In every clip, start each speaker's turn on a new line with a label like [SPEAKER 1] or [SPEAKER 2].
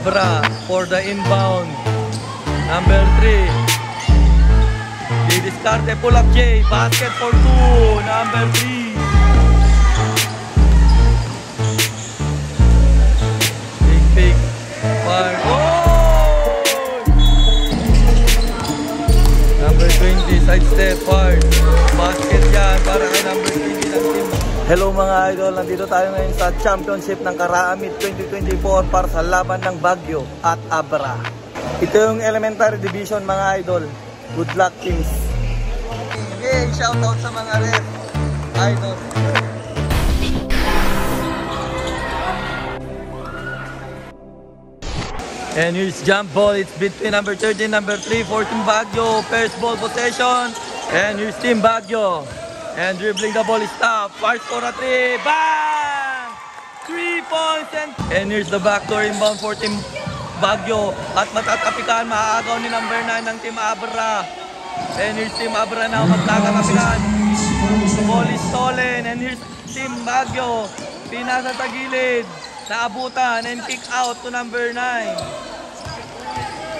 [SPEAKER 1] Abra for the inbound. Number 3. Didiskarte, pull up J. Basket for 2. Number 3. Big. Fire. Oh! Number 20. Side step. Fire. Basket yan para kay number 20 ng team. Hello mga idol, nandito tayo ngayon sa championship ng Karaamid 2024 para sa laban ng Baguio at Abra. Ito yung elementary division mga idol. Good luck teams. Okay, shout out sa mga ref idol. And here's jump ball. It's between number 13, number 3, 14 Baguio. First ball possession. And here's team Baguio. And dribbling the ball is tough. Fires for a 3. Bang! 3 points. And here's the backdoor inbound for team Baguio. At matatapikan, maaagaw ni number 9 ng team Abra. And here's team Abra now. Magkakatapikan. The ball is stolen. And here's team Baguio. Pinasa sa gilid. Naabutan and kick out to number 9.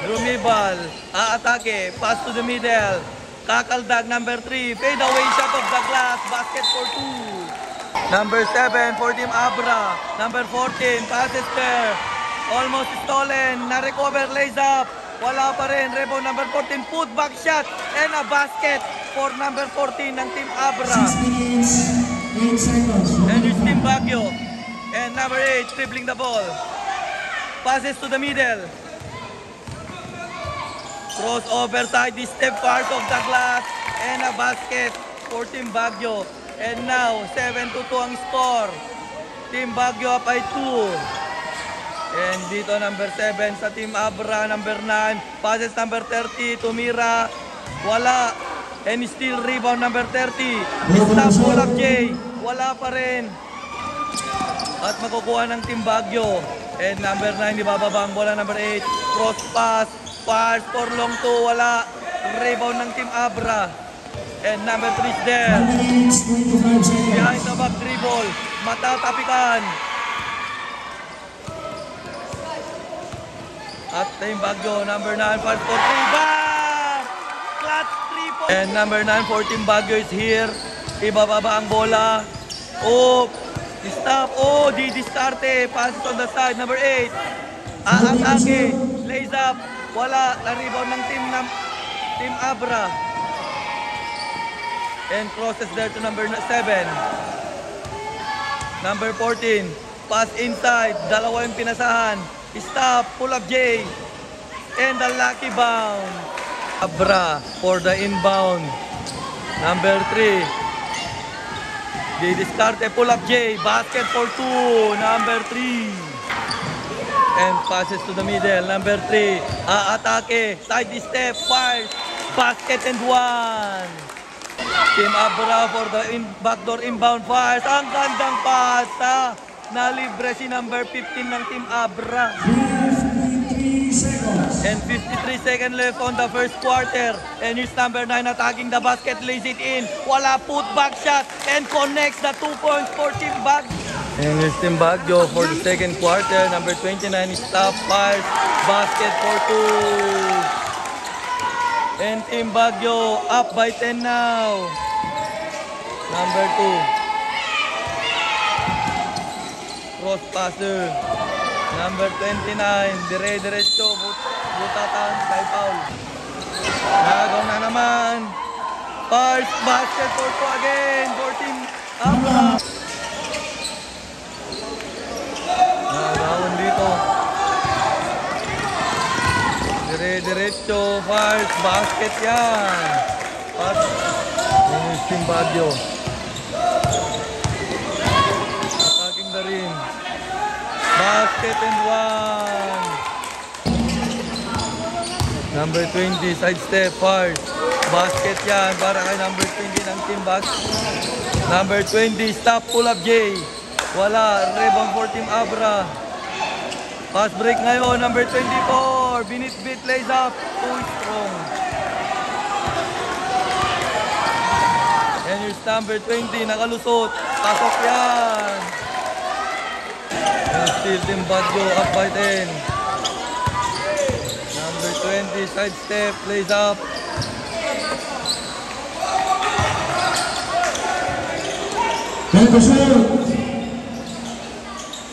[SPEAKER 1] Rumibal. Aatake. Pass to the middle. Kakaldag, number 3. Fade away shot of the glass. Basket for 2. Number 7 for team Abra. Number 14. Passes there. Almost stolen. Na-recover. Lays up. Wala pa rin. Rebound number 14. Put back shot. And a basket for number 14 ng team Abra. And it's team Baguio. And number 8 dribbling the ball. Passes to the middle. Crossover side, the step part of the glass, and a basket for Team Baguio. And now, 7-2 ang score. Team Baguio up by 2. And dito number 7 sa Team Abra, number 9. Passes number 30, tumira. Wala. And still rebound number 30. Stop pull up J. Wala pa rin. At makukuha ng Team Baguio. And number 9, ibababa ang bola number 8. Cross pass. Pass for long 2, wala. Rebound ng Team Abra. And number 3 is there. Behind the back dribble. Matatapikan. At Team Baguio, number 9, pass for 3. Bang! Clutch 3 points. And number 9 for Team Baguio is here. Ibababa ang bola. Oh, stop. Oh, Didiskarte. Passes on the side. Number 8. Aatake. Lays up. Wala, na-rebound ng team Abra. And crosses there to number 7. Number 14. Pass inside. Dalawa yung pinasahan. Stop. Pull up J. And the lucky bound. Abra for the inbound. Number 3. Didiskarte. Pull up J. Basket for 2. Number 3. And passes to the middle. Number 3. Aatake. Side step. Fires. Basket and 1. Team Abra for the backdoor inbound fires. Ang gandang pasa. Nalibre si number 15 ng Team Abra. And 53 seconds left on the first quarter. And here's number 9 attacking the basket. Lays it in. Wala, put back shot. And connects the 2 points for Team Baguio. And here's Team Baguio for the second quarter. Number 29 is top fires. Basket for 2. And Team Baguio up by 10 now. Number 2. Cross passer. Number 29. Dire-diretso. Butatan. Kay Paul. Nagaw na naman. First basket for 2 again. For Team Abra. Nagawin dito. Dire-diretso. First basket yan. Pass. Yung Team Baguio. Attacking the rim. Basket and 1. Number 20. Side step. First. Basket yan para kay number 20 ng Team Baguio. Number 20. Stop pull up J. Wala. Rebound for Team Abra. Pass break ngayon. Number 24. Binit-bit lays up. Too strong. And here's number 20. Nakalusot. Pasok yan. And still Team Baguio up by 10. 20, side step, lays up.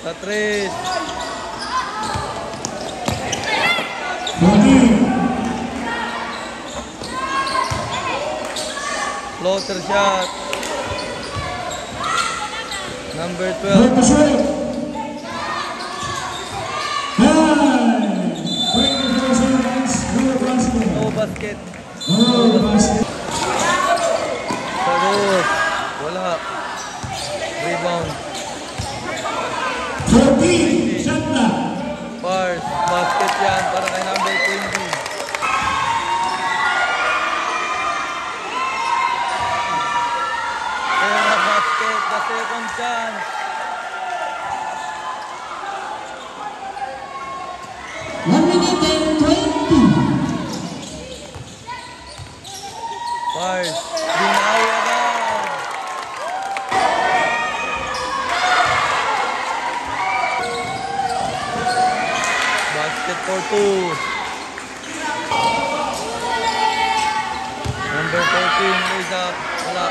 [SPEAKER 1] Sa 3. Floater shot. Number 12. No basket. Sarot. Wala. Rebound. Bars. Basket yan para kay number 20. Kaya na basket. The second chance. Bars. Binawi agad. Basket for 2. Number 14 lays up. Wala.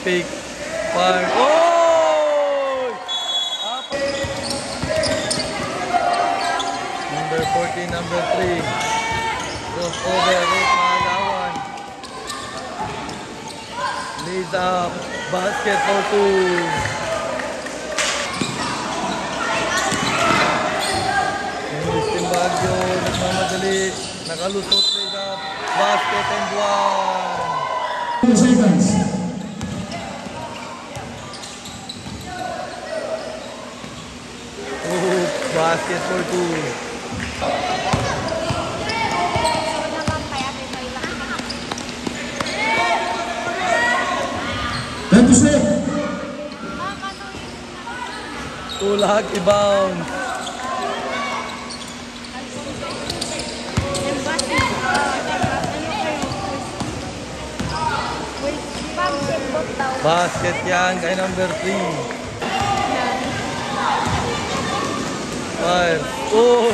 [SPEAKER 1] Pick. Fire. Oh! Up. Number 14, number 3. Crossover. Ruth Maalawan. Lays up. Basket for 2. Team Baguio. Nagmamadali. Nakalusot. Lays up. Basket and 1.
[SPEAKER 2] 2 seconds.
[SPEAKER 1] Basket for 2. Two lucky bounce. Basket yan kay number 3. Fire. Oh,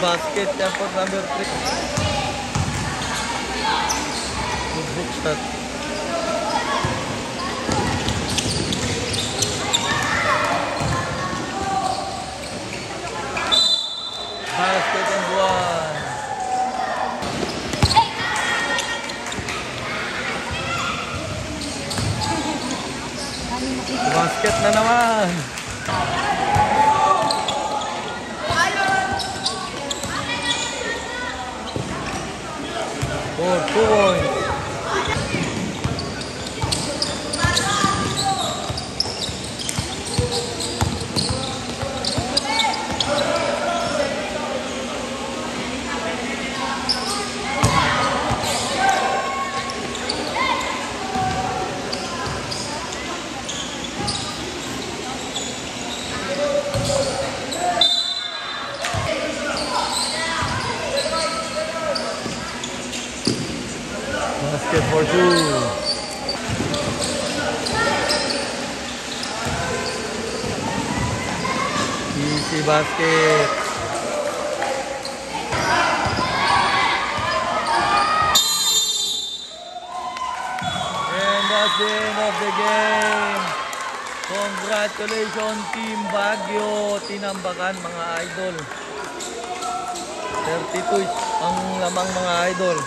[SPEAKER 1] basket yan for number 3. Good hook shot. Basket and 1. Basket na naman. For 2 points. Basket for 2. Easy basket. And that's the end of the game. Congratulations Team Baguio. Tinambakan mga idol. 32 ang lamang mga idol.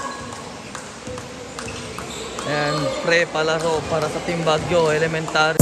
[SPEAKER 1] And pre palaro para sa Team Baguio Elementary.